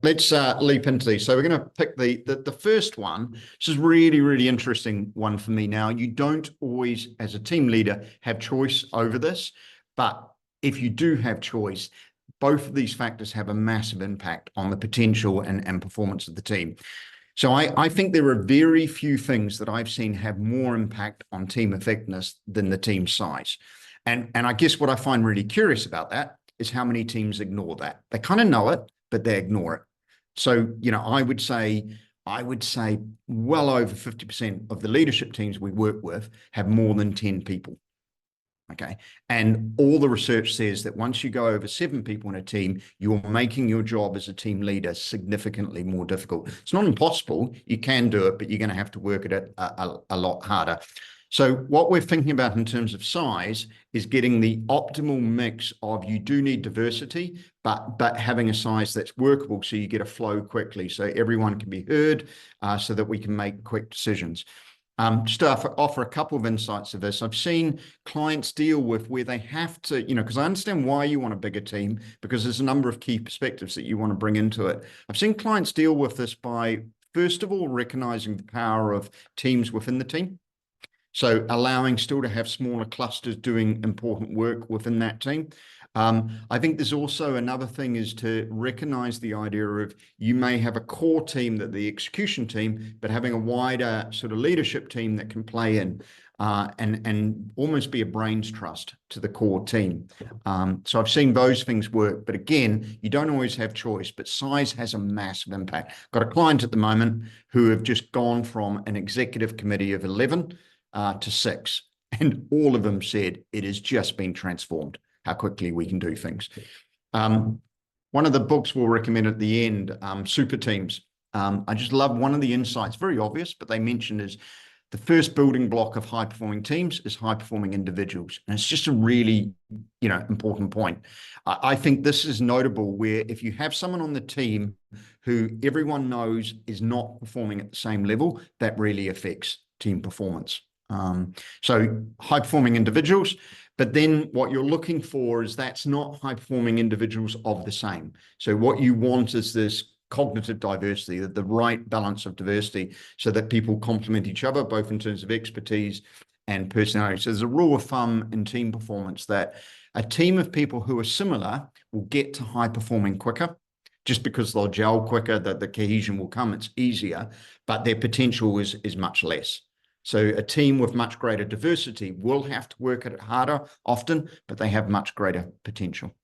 Let's leap into these. So we're going to pick the first one. This is really interesting one for me. Now, you don't always, as a team leader, have choice over this, but if you do have choice, both of these factors have a massive impact on the potential and performance of the team. So I think there are very few things that I've seen have more impact on team effectiveness than the team size. And I guess what I find really curious about that is how many teams ignore that. They kind of know it, but they ignore it. So, I would say well over 50% of the leadership teams we work with have more than 10 people. Okay. And all the research says that once you go over 7 people in a team, you're making your job as a team leader significantly more difficult. It's not impossible. You can do it, but you're going to have to work at it a lot harder. So what we're thinking about in terms of size is getting the optimal mix of, you do need diversity, but having a size that's workable so you get a flow quickly, so everyone can be heard, so that we can make quick decisions. Just to offer a couple of insights of this, I've seen clients deal with where they have to, because I understand why you want a bigger team, because there's a number of key perspectives that you want to bring into it. I've seen clients deal with this by, first of all, recognizing the power of teams within the team. So allowing still to have smaller clusters doing important work within that team. I think there's also another thing is to recognize the idea of, you may have a core team, that the execution team, but having a wider sort of leadership team that can play in and almost be a brains trust to the core team. So I've seen those things work, but again, you don't always have choice, but size has a massive impact. Got a client at the moment who have just gone from an executive committee of 11 to 6, and all of them said it has just been transformed, how quickly we can do things. One of the books we'll recommend at the end, Super Teams. I just love one of the insights, very obvious, but they mentioned is the first building block of high-performing teams is high-performing individuals. And it's just a really, important point. I think this is notable where if you have someone on the team who everyone knows is not performing at the same level, that really affects team performance. So high-performing individuals, but then what you're looking for is that's not high-performing individuals of the same. So what you want is this cognitive diversity, the right balance of diversity, so that people complement each other, both in terms of expertise and personality. So there's a rule of thumb in team performance that a team of people who are similar will get to high performing quicker, just because they'll gel quicker, that the cohesion will come, it's easier, but their potential is much less. So a team with much greater diversity will have to work at it harder often, but they have much greater potential.